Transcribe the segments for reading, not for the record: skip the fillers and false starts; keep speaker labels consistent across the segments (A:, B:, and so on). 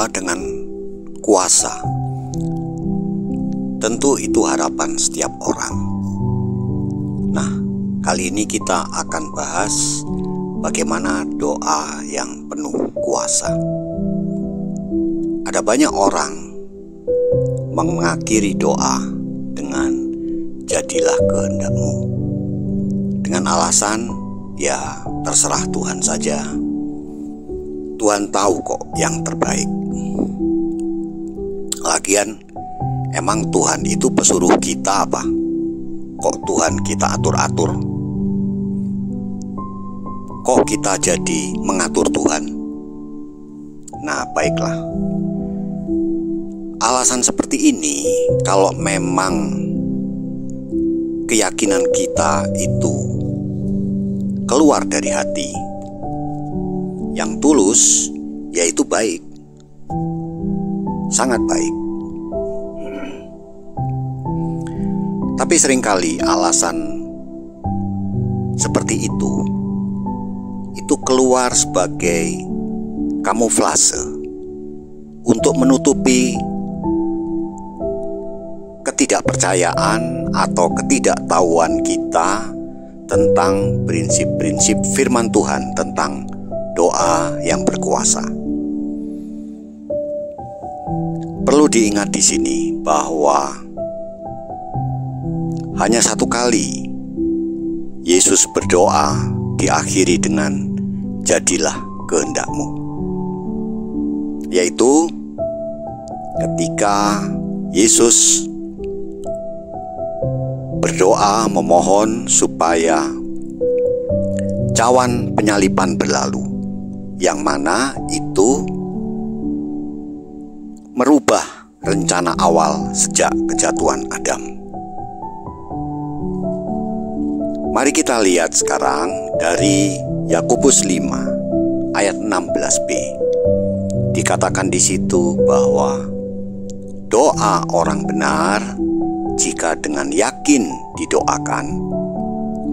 A: berdoa dengan kuasa. Tentu itu harapan setiap orang. Nah, kali ini kita akan bahas bagaimana doa yang penuh kuasa. Ada banyak orang mengakhiri doa dengan jadilah kehendakmu, dengan alasan ya terserah Tuhan saja. Tuhan tahu kok yang terbaik. Lagian emang Tuhan itu pesuruh kita apa? Kok Tuhan kita atur-atur? Kok kita jadi mengatur Tuhan? Nah, baiklah. Alasan seperti ini kalau memang keyakinan kita itu keluar dari hati yang tulus, yaitu baik, sangat baik. Tapi seringkali alasan seperti itu keluar sebagai kamuflase untuk menutupi ketidakpercayaan atau ketidaktahuan kita tentang prinsip-prinsip firman Tuhan tentang doa yang berkuasa. Perlu diingat di sini bahwa hanya satu kali Yesus berdoa diakhiri dengan jadilah kehendakmu, yaitu ketika Yesus berdoa memohon supaya cawan penyaliban berlalu, yang mana itu merubah rencana awal sejak kejatuhan Adam. Mari kita lihat sekarang dari Yakobus 5 ayat 16b. Dikatakan di situ bahwa doa orang benar jika dengan yakin didoakan,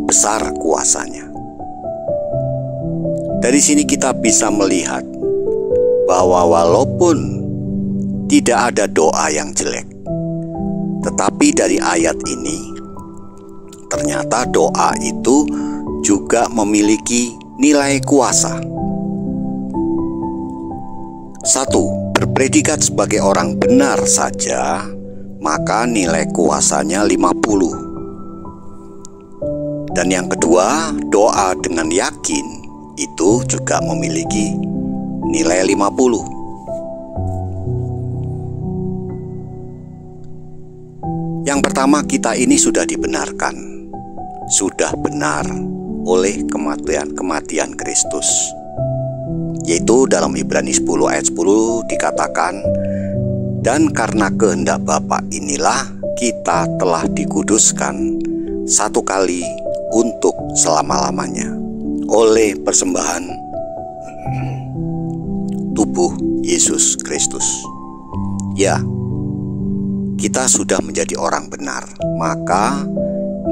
A: besar kuasanya. Dari sini kita bisa melihat bahwa walaupun tidak ada doa yang jelek, tetapi dari ayat ini ternyata doa itu juga memiliki nilai kuasa. 1. Berpredikat sebagai orang benar saja, maka nilai kuasanya 50. Dan yang kedua, doa dengan yakin itu juga memiliki nilai 50. Yang pertama, kita ini sudah dibenarkan, sudah benar oleh kematian Kristus, yaitu dalam Ibrani 10 ayat 10 dikatakan, dan karena kehendak Bapa inilah kita telah dikuduskan satu kali untuk selama-lamanya oleh persembahan tubuh Yesus Kristus. Ya, kita sudah menjadi orang benar, maka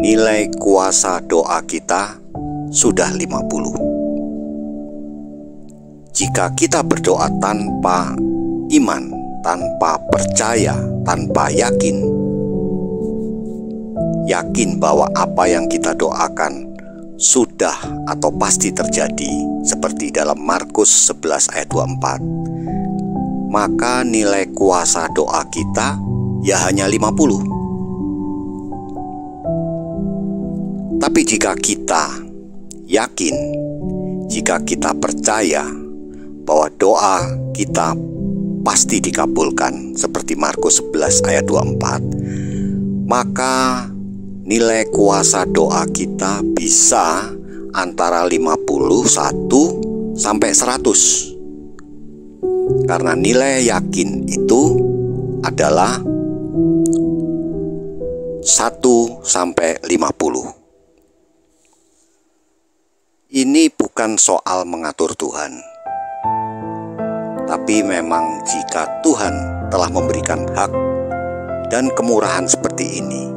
A: nilai kuasa doa kita sudah 50. Jika kita berdoa tanpa iman, tanpa percaya, tanpa yakin bahwa apa yang kita doakan sudah atau pasti terjadi, seperti dalam Markus 11 ayat 24, maka nilai kuasa doa kita ya hanya 50. Tapi jika kita yakin, jika kita percaya bahwa doa kita pasti dikabulkan seperti Markus 11 ayat 24, maka nilai kuasa doa kita bisa antara 51 sampai 100. Karena nilai yakin itu adalah 1 sampai 50. Ini bukan soal mengatur Tuhan, tapi memang jika Tuhan telah memberikan hak dan kemurahan seperti ini,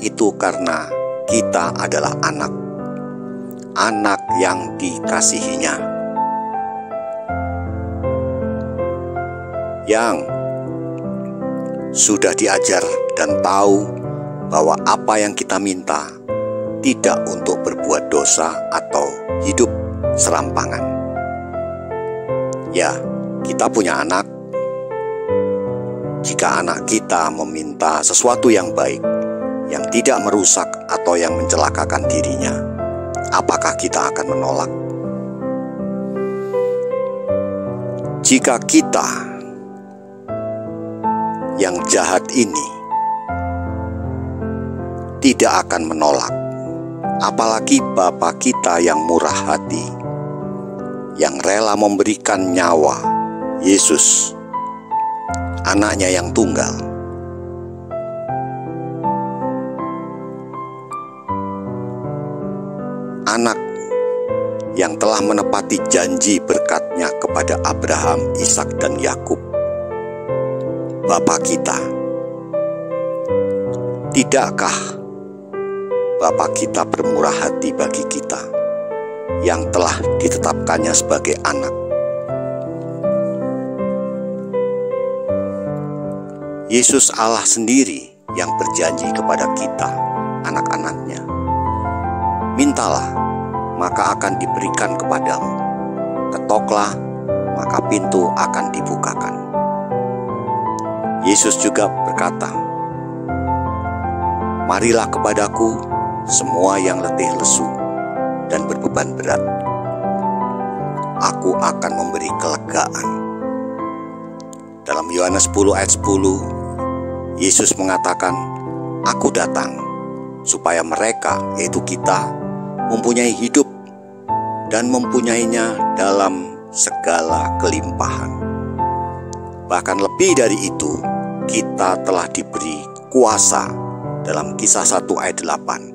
A: itu karena kita adalah anak yang dikasihinya. yang sudah diajar dan tahu bahwa apa yang kita minta tidak untuk berbuat dosa atau hidup serampangan. Ya, kita punya anak. Jika anak kita meminta sesuatu yang baik, yang tidak merusak atau yang mencelakakan dirinya, apakah kita akan menolak? Jika kita yang jahat ini tidak akan menolak, apalagi Bapa kita yang murah hati, yang rela memberikan nyawa, Yesus, anaknya yang tunggal. Anak yang telah menepati janji berkat-Nya kepada Abraham, Ishak, dan Yakub. Bapa kita, tidakkah Bapa kita bermurah hati bagi kita yang telah ditetapkannya sebagai anak? Yesus Allah sendiri yang berjanji kepada kita, anak-anaknya. Mintalah, maka akan diberikan kepadamu. Ketoklah, maka pintu akan dibukakan. Yesus juga berkata, marilah kepadaku semua yang letih lesu dan berbeban berat. Aku akan memberi kelegaan. Dalam Yohanes 10 ayat 10, Yesus mengatakan, aku datang supaya mereka, yaitu kita, mempunyai hidup dan mempunyainya dalam segala kelimpahan. Bahkan lebih dari itu, kita telah diberi kuasa. Dalam Kisah 1 ayat 8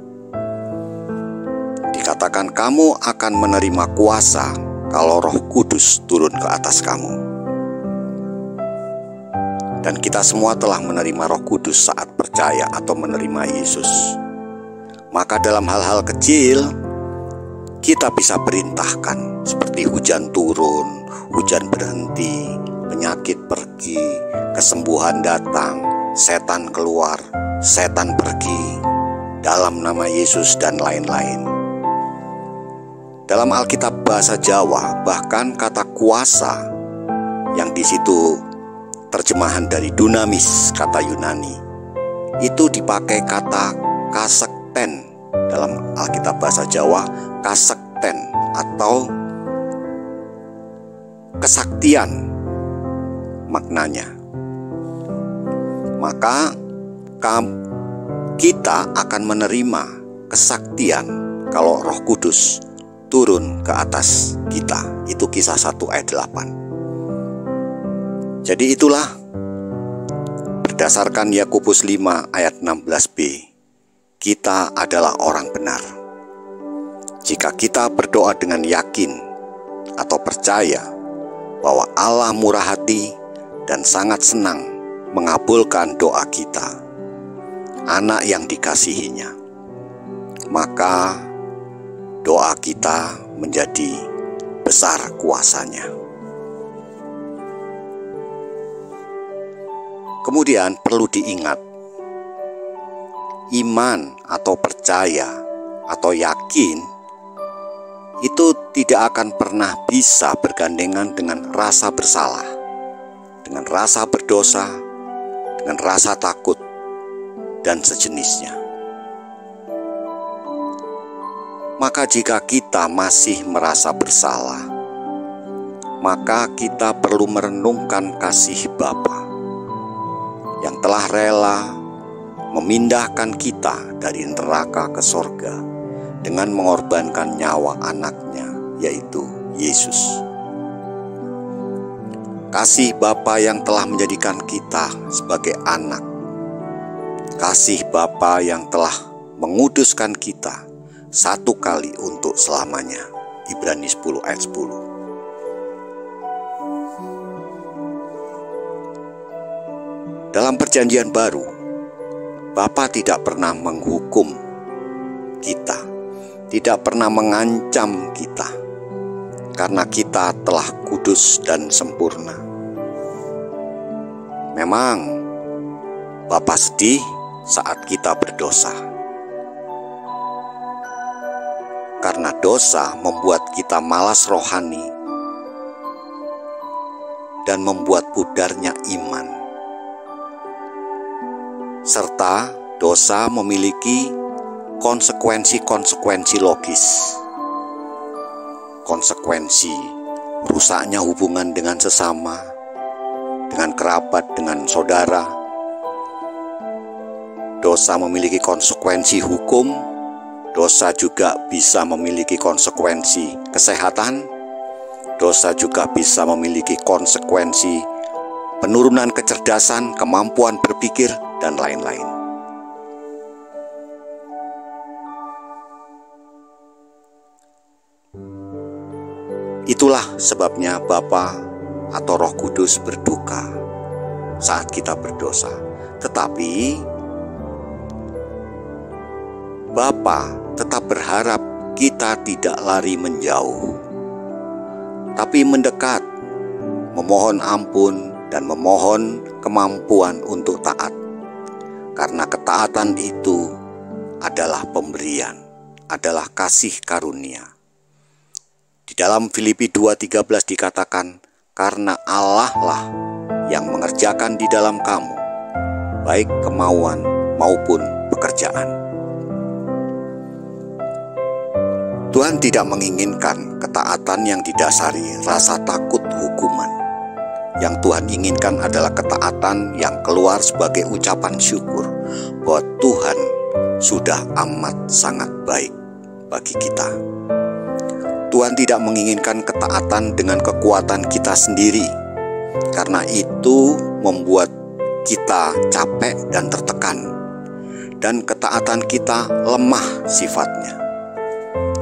A: dikatakan, kamu akan menerima kuasa kalau Roh Kudus turun ke atas kamu. Dan kita semua telah menerima Roh Kudus saat percaya atau menerima Yesus. Maka dalam hal-hal kecil kita bisa perintahkan, seperti hujan turun, hujan berhenti, penyakit pergi, kesembuhan datang, setan keluar, setan pergi, dalam nama Yesus dan lain-lain. Dalam Alkitab bahasa Jawa, bahkan kata kuasa yang di situ terjemahan dari dunamis, kata Yunani, itu dipakai kata kasekten. Dalam Alkitab bahasa Jawa, kasekten atau kesaktian maknanya. Maka kita akan menerima kesaktian kalau Roh Kudus turun ke atas kita. Itu Kisah 1 ayat 8. Jadi itulah, berdasarkan Yakobus 5 ayat 16b, kita adalah orang benar jika kita berdoa dengan yakin atau percaya bahwa Allah murah hati dan sangat senang mengabulkan doa kita, anak yang dikasihinya. Maka doa kita menjadi besar kuasanya. Kemudian perlu diingat, iman atau percaya atau yakin itu tidak akan pernah bisa bergandengan dengan rasa bersalah, dengan rasa berdosa, dengan rasa takut, dan sejenisnya. Maka jika kita masih merasa bersalah, maka kita perlu merenungkan kasih Bapa yang telah rela memindahkan kita dari neraka ke sorga dengan mengorbankan nyawa anaknya, yaitu Yesus. Kasih Bapa yang telah menjadikan kita sebagai anak, kasih Bapa yang telah menguduskan kita satu kali untuk selamanya. Ibrani 10 ayat 10. Dalam perjanjian baru, Bapa tidak pernah menghukum kita, tidak pernah mengancam kita, karena kita telah kudus dan sempurna. Memang Bapa sedih saat kita berdosa, karena dosa membuat kita malas rohani dan membuat pudarnya iman, serta dosa memiliki konsekuensi-konsekuensi logis. Konsekuensi rusaknya hubungan dengan sesama, dengan kerabat, dengan saudara. Dosa memiliki konsekuensi hukum. Dosa juga bisa memiliki konsekuensi kesehatan. Dosa juga bisa memiliki konsekuensi penurunan kecerdasan, kemampuan berpikir, dan lain-lain. Itulah sebabnya Bapa atau Roh Kudus berduka saat kita berdosa. Tetapi Bapa tetap berharap kita tidak lari menjauh, tapi mendekat, memohon ampun dan memohon kemampuan untuk taat. Karena ketaatan itu adalah pemberian, adalah kasih karunia. Di dalam Filipi 2:13 dikatakan, karena Allah lah yang mengerjakan di dalam kamu, baik kemauan maupun pekerjaan. Tuhan tidak menginginkan ketaatan yang didasari rasa takut hukuman. Yang Tuhan inginkan adalah ketaatan yang keluar sebagai ucapan syukur bahwa Tuhan sudah amat sangat baik bagi kita. Tuhan tidak menginginkan ketaatan dengan kekuatan kita sendiri, karena itu membuat kita capek dan tertekan, dan ketaatan kita lemah sifatnya.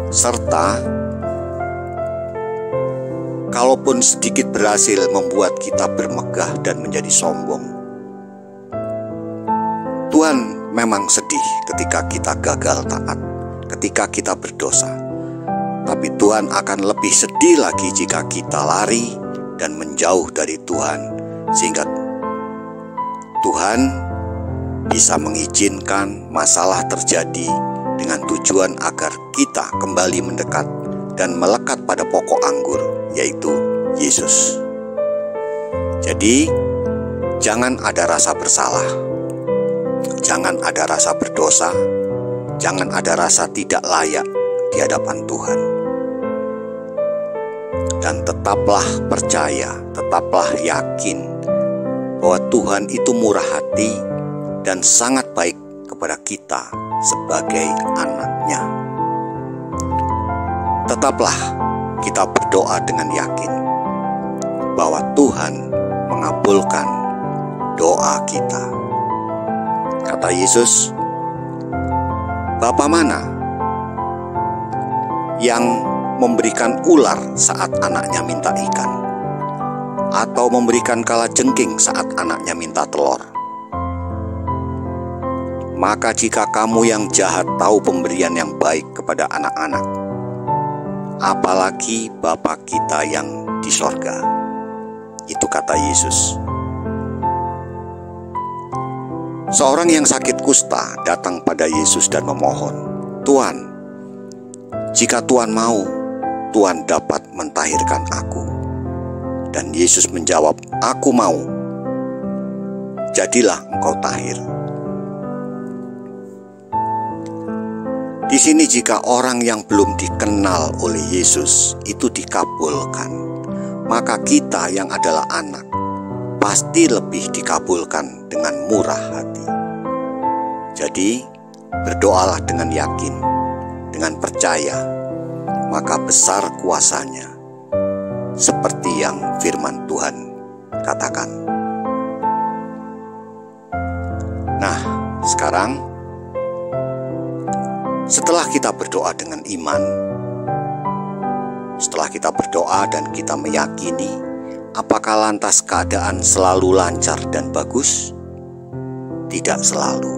A: Serta kalaupun sedikit berhasil membuat kita bermegah dan menjadi sombong. Tuhan memang sedih ketika kita gagal taat, ketika kita berdosa. Tapi Tuhan akan lebih sedih lagi jika kita lari dan menjauh dari Tuhan, sehingga Tuhan bisa mengizinkan masalah terjadi dengan tujuan agar kita kembali mendekat dan melekat pada pokok anggur, yaitu Yesus. Jadi, jangan ada rasa bersalah, jangan ada rasa berdosa, jangan ada rasa tidak layak di hadapan Tuhan. Dan tetaplah percaya, tetaplah yakin bahwa Tuhan itu murah hati dan sangat baik kepada kita sebagai anak-Nya. Tetaplah kita berdoa dengan yakin bahwa Tuhan mengabulkan doa kita. Kata Yesus, Bapa mana yang memberikan ular saat anaknya minta ikan, atau memberikan kalajengking saat anaknya minta telur? Maka jika kamu yang jahat tahu pemberian yang baik kepada anak-anak, apalagi Bapa kita yang di sorga. Itu kata Yesus. Seorang yang sakit kusta datang pada Yesus dan memohon, Tuhan, jika Tuhan mau, Tuhan dapat mentahirkan aku. Dan Yesus menjawab, aku mau, jadilah engkau tahir. Di sini jika orang yang belum dikenal oleh Yesus itu dikabulkan, maka kita yang adalah anak pasti lebih dikabulkan dengan murah hati. Jadi berdoalah dengan yakin, dengan percaya, maka besar kuasanya, seperti yang firman Tuhan katakan. Nah, sekarang setelah kita berdoa dengan iman, setelah kita berdoa dan kita meyakini, apakah lantas keadaan selalu lancar dan bagus? Tidak selalu.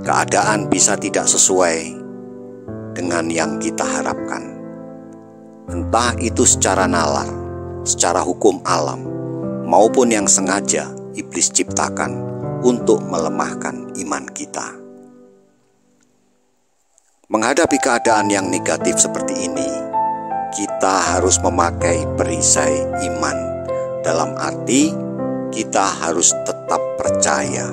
A: Keadaan bisa tidak sesuai dengan yang kita harapkan. Entah itu secara nalar, secara hukum alam, maupun yang sengaja iblis ciptakan untuk melemahkan iman kita. Menghadapi keadaan yang negatif seperti ini, kita harus memakai perisai iman. Dalam arti, kita harus tetap percaya.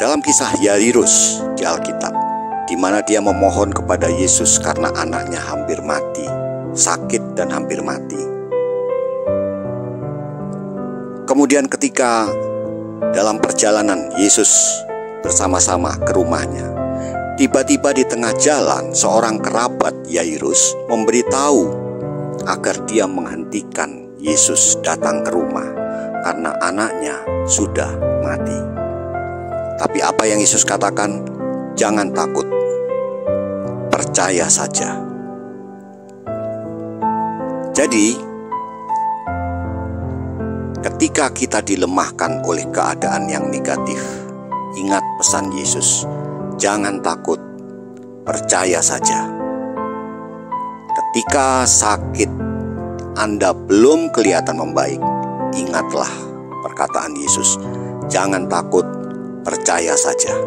A: Dalam kisah Yairus di Alkitab, di mana dia memohon kepada Yesus karena anaknya hampir mati, sakit dan hampir mati. Kemudian ketika dalam perjalanan Yesus bersama-sama ke rumahnya, tiba-tiba di tengah jalan seorang kerabat Yairus memberitahu agar dia menghentikan Yesus datang ke rumah karena anaknya sudah mati. Tapi apa yang Yesus katakan? Jangan takut, percaya saja. Jadi, ketika kita dilemahkan oleh keadaan yang negatif, ingat pesan Yesus, jangan takut, percaya saja. Ketika sakit Anda belum kelihatan membaik, ingatlah perkataan Yesus, jangan takut, percaya saja.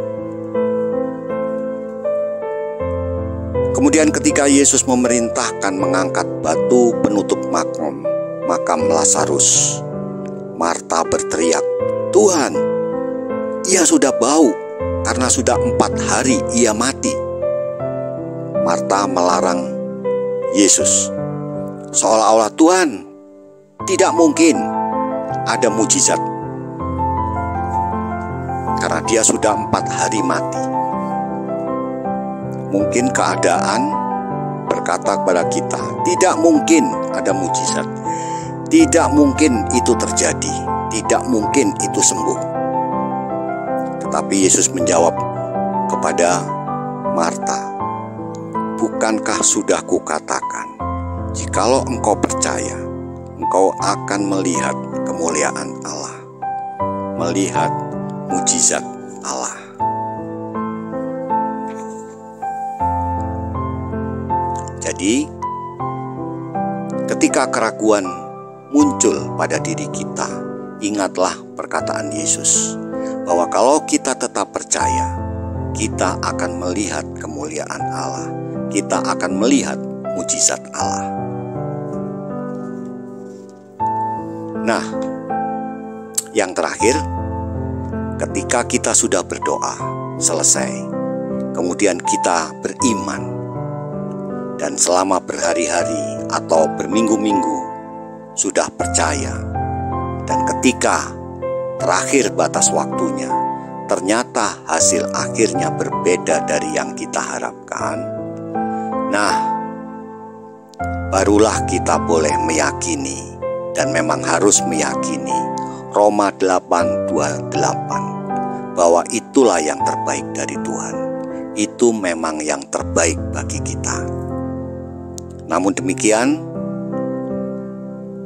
A: Kemudian ketika Yesus memerintahkan mengangkat batu penutup makam Lazarus, Marta berteriak, "Tuhan, ia sudah bau karena sudah 4 hari ia mati." Marta melarang Yesus, seolah-olah Tuhan tidak mungkin ada mujizat karena dia sudah 4 hari mati. Mungkin keadaan berkata kepada kita, tidak mungkin ada mujizat, tidak mungkin itu terjadi, tidak mungkin itu sembuh. Tetapi Yesus menjawab kepada Marta, bukankah sudah kukatakan, jikalau engkau percaya, engkau akan melihat kemuliaan Allah, melihat mujizat Allah. Jadi, ketika keraguan muncul pada diri kita, ingatlah perkataan Yesus, bahwa kalau kita tetap percaya, kita akan melihat kemuliaan Allah, kita akan melihat mujizat Allah. Nah, yang terakhir, ketika kita sudah berdoa selesai, kemudian kita beriman, dan selama berhari-hari atau berminggu-minggu sudah percaya, dan ketika terakhir batas waktunya ternyata hasil akhirnya berbeda dari yang kita harapkan, nah, barulah kita boleh meyakini, dan memang harus meyakini Roma 8:28, bahwa itulah yang terbaik dari Tuhan. Itu memang yang terbaik bagi kita. Namun demikian,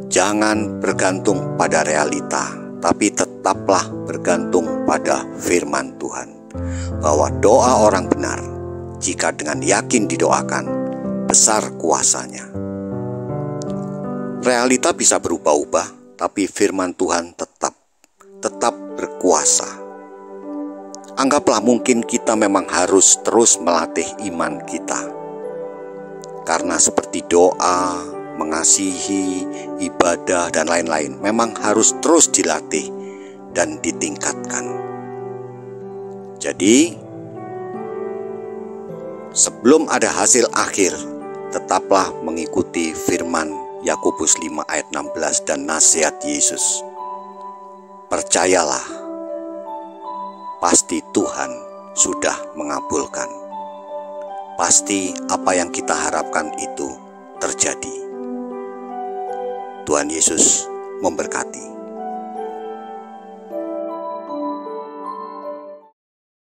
A: jangan bergantung pada realita, tapi tetaplah bergantung pada firman Tuhan, bahwa doa orang benar, jika dengan yakin didoakan, besar kuasanya. Realita bisa berubah-ubah, tapi firman Tuhan tetap berkuasa. Anggaplah mungkin kita memang harus terus melatih iman kita, karena seperti doa, mengasihi, ibadah, dan lain-lain memang harus terus dilatih dan ditingkatkan. Jadi, sebelum ada hasil akhir, tetaplah mengikuti firman Yakobus 5 ayat 16 dan nasihat Yesus. Percayalah, pasti Tuhan sudah mengabulkan. Pasti apa yang kita harapkan itu terjadi. Tuhan Yesus memberkati.